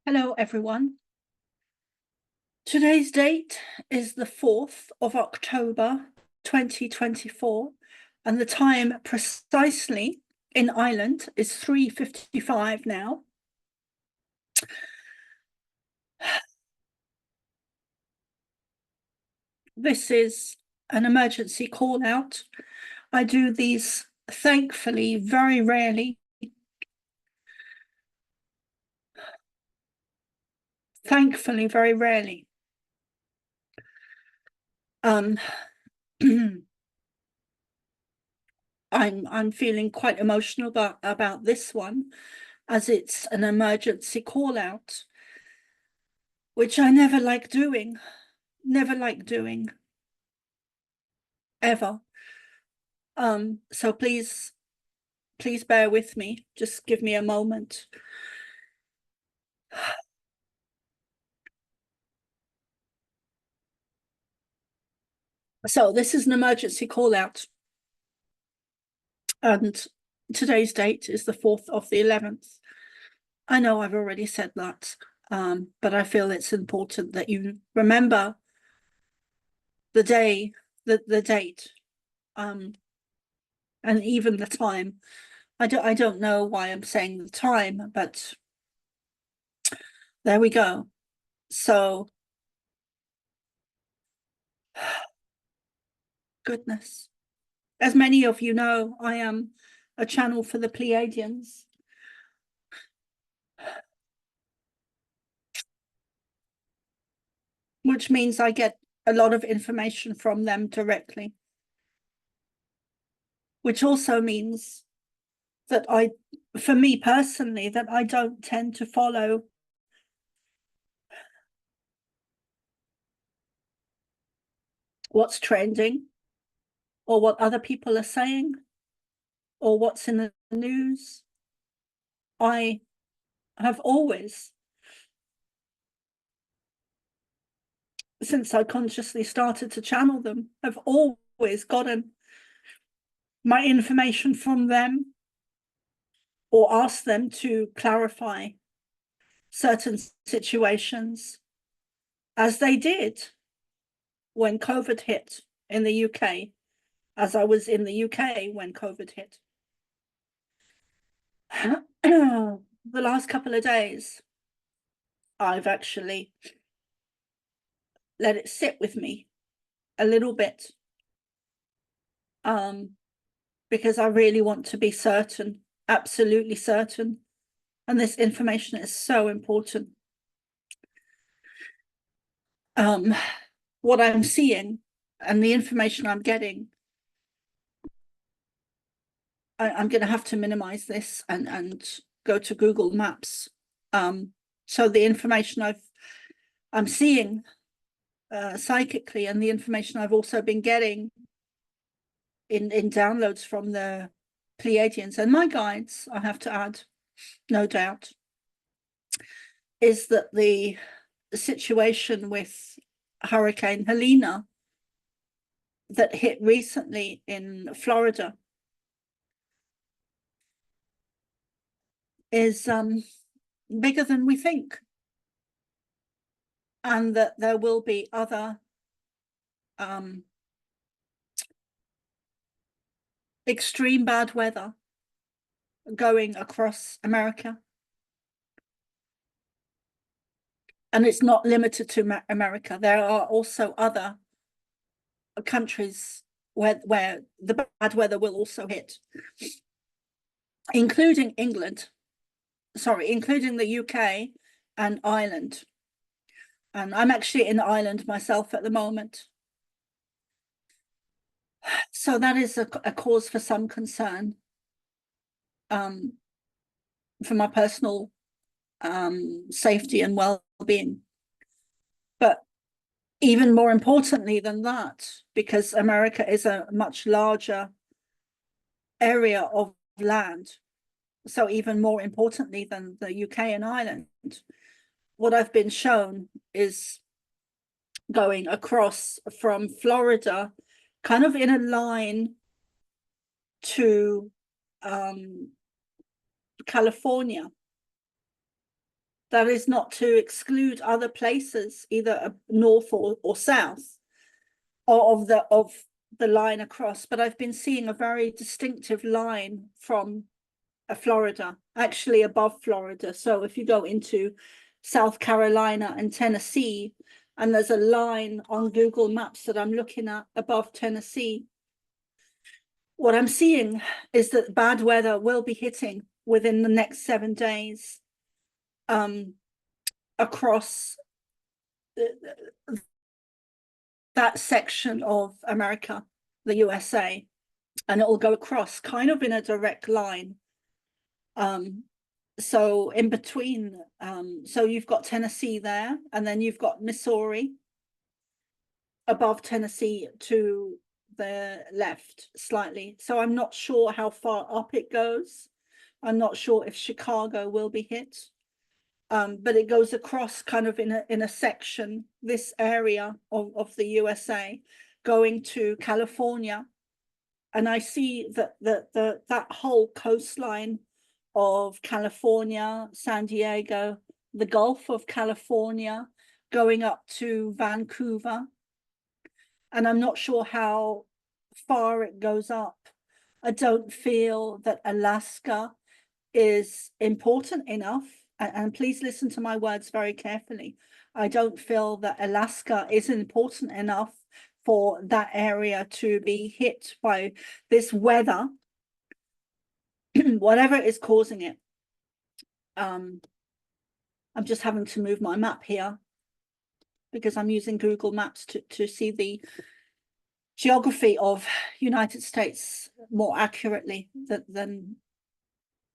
Hello, everyone. Today's date is the 4th of October, 2024, and the time precisely in Ireland is 3:55 now. This is an emergency call out. I do these, thankfully, very rarely. Thankfully, very rarely. I'm feeling quite emotional about this one, as it's an emergency call out, which I never like doing, ever. So please bear with me. Just give me a moment. So this is an emergency call out, and today's date is the 4th of the 11th. I know I've already said that, but I feel it's important that you remember the day, the date, and even the time. I don't know why I'm saying the time, but there we go. So, goodness. As many of you know, I am a channel for the Pleiadians. Which means I get a lot of information from them directly. Which also means that for me personally, that I don't tend to follow what's trending or what other people are saying or what's in the news. I have always, since I consciously started to channel them, I've always gotten my information from them or asked them to clarify certain situations, as they did when COVID hit in the UK, as I was in the UK when COVID hit. The last couple of days, I've actually let it sit with me a little bit, because I really want to be certain, absolutely certain. And this information is so important. What I'm seeing and the information I'm getting, I'm going to have to minimize this and go to Google Maps. So the information I'm seeing psychically, and the information I've also been getting in downloads from the Pleiadians and my guides, I have to add, no doubt, is that the situation with Hurricane Helena that hit recently in Florida is bigger than we think, and that there will be other extreme bad weather going across America. And it's not limited to America. There are also other countries where the bad weather will also hit, including England, including the UK and Ireland. And I'm actually in Ireland myself at the moment. So that is a cause for some concern, for my personal safety and well-being. But even more importantly than that, because America is a much larger area of land, so even more importantly than the UK and Ireland, what I've been shown is going across from Florida, kind of in a line to California. That is not to exclude other places, either north or south of the line across, but I've been seeing a very distinctive line from Florida, actually above Florida. So if you go into South Carolina and Tennessee, and there's a line on Google Maps that I'm looking at above Tennessee, what I'm seeing is that bad weather will be hitting within the next 7 days across that section of America, the USA, and it will go across kind of in a direct line. So in between, so you've got Tennessee there, and then you've got Missouri above Tennessee to the left slightly. So I'm not sure how far up it goes. I'm not sure if Chicago will be hit. But it goes across kind of in a section, this area of the USA, going to California. And I see that that whole coastline of California, San Diego, the Gulf of California, going up to Vancouver. And I'm not sure how far it goes up. I don't feel that Alaska is important enough, and please listen to my words very carefully. I don't feel that Alaska is important enough for that area to be hit by this weather, whatever is causing it. I'm just having to move my map here because I'm using Google Maps to see the geography of United States more accurately than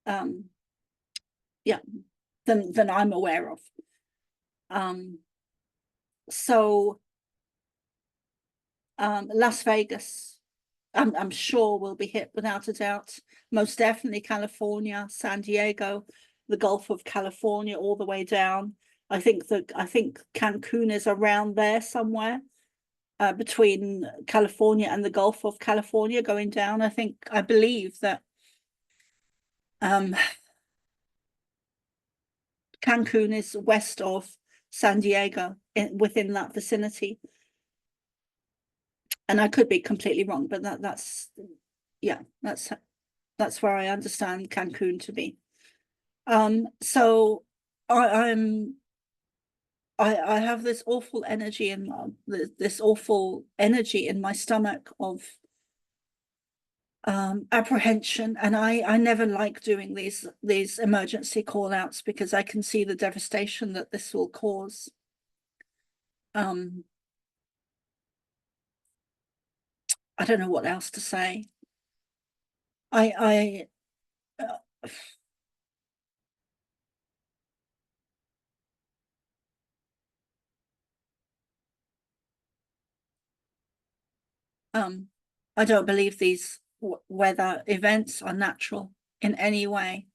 I'm aware of. So Las Vegas, I'm sure will be hit without a doubt. Most definitely California, San Diego, the Gulf of California, all the way down. I think Cancun is around there somewhere, between California and the Gulf of California going down. I believe that Cancun is west of San Diego, within that vicinity. And I could be completely wrong, but that's where I understand Cancun to be. So I have this awful energy in my stomach of apprehension, and I never like doing these emergency call outs because I can see the devastation that this will cause. I don't know what else to say. I don't believe these weather events are natural in any way.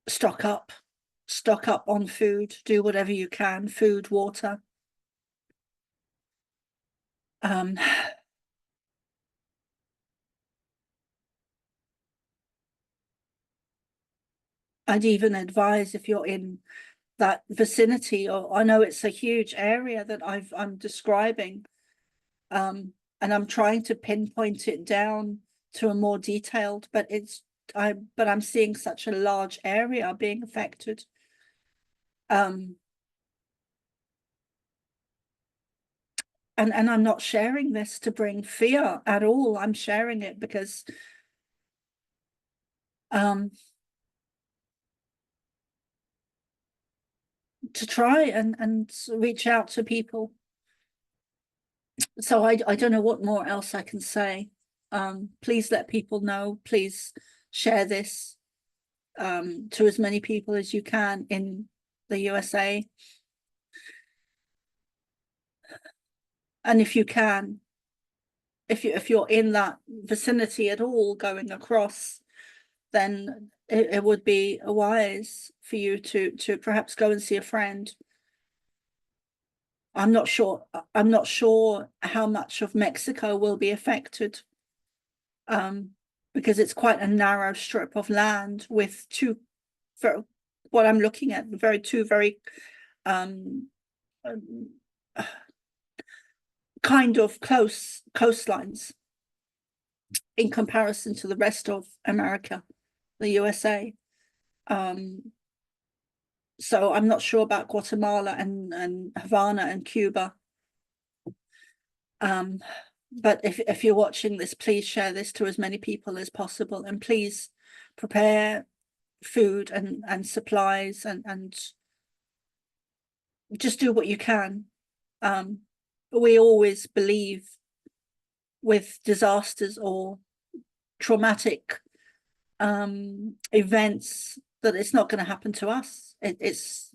Stock up on food, do whatever you can, food, water. I'd even advise, if you're in that vicinity, or I know it's a huge area that I'm describing, and I'm trying to pinpoint it down to a more detailed, but I'm seeing such a large area being affected. And I'm not sharing this to bring fear at all. I'm sharing it because to try and reach out to people. So I don't know what more else I can say. Please let people know. Please share this to as many people as you can in the USA. And if you can, if you're in that vicinity at all going across, then it would be wise for you to perhaps go and see a friend. I'm not sure. I'm not sure how much of Mexico will be affected, because it's quite a narrow strip of land with what I'm looking at, two very um, kind of close coastlines in comparison to the rest of America, the USA. So I'm not sure about Guatemala and Havana and Cuba. But if you're watching this, please share this to as many people as possible, and please prepare food and supplies and just do what you can. We always believe with disasters or traumatic events that it's not going to happen to us.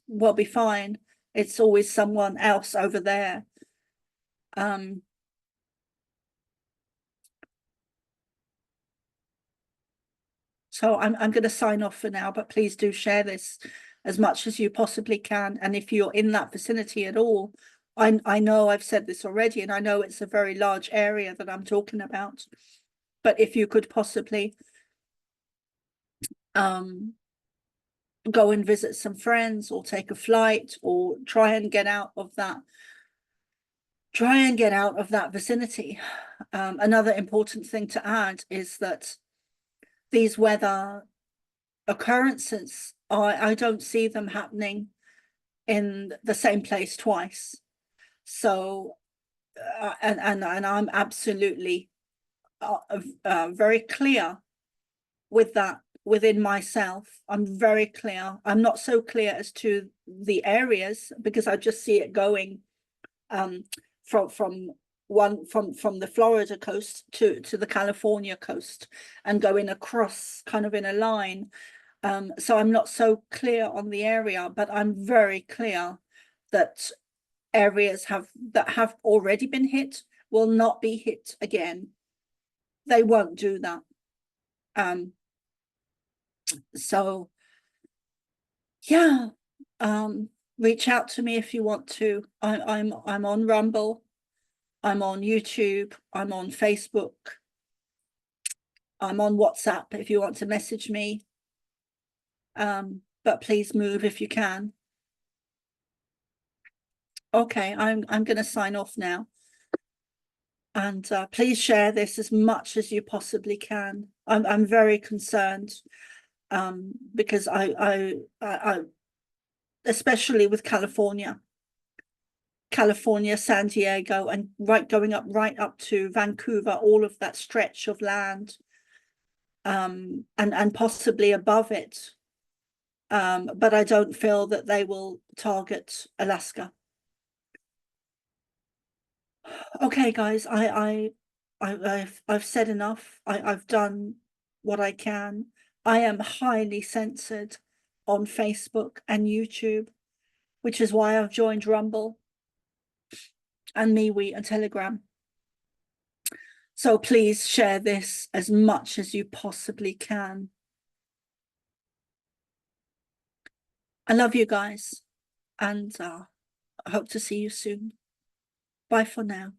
We'll be fine. It's always someone else over there. So I'm going to sign off for now, but please do share this as much as you possibly can. And if you're in that vicinity at all, I know I've said this already, and I know it's a very large area that I'm talking about, but if you could possibly go and visit some friends or take a flight or try and get out of that vicinity. Another important thing to add is that these weather occurrences, I don't see them happening in the same place twice. So and I'm absolutely very clear with that within myself. I'm very clear. I'm not so clear as to the areas, because I just see it going from the Florida coast to the California coast and going across kind of in a line. So I'm not so clear on the area, but I'm very clear that areas that have already been hit will not be hit again. They won't do that. So yeah, reach out to me if you want to. I'm on Rumble, I'm on YouTube, I'm on Facebook, I'm on WhatsApp if you want to message me. But please move if you can. Okay, I'm going to sign off now. And please share this as much as you possibly can. I'm very concerned, because I especially with California, San Diego, and going up right up to Vancouver, all of that stretch of land, and possibly above it. But I don't feel that they will target Alaska. Okay, guys, I've said enough. I've done what I can. I am highly censored on Facebook and YouTube, which is why I've joined Rumble and MeWe and Telegram. So please share this as much as you possibly can. I love you guys, and I hope to see you soon. Bye for now.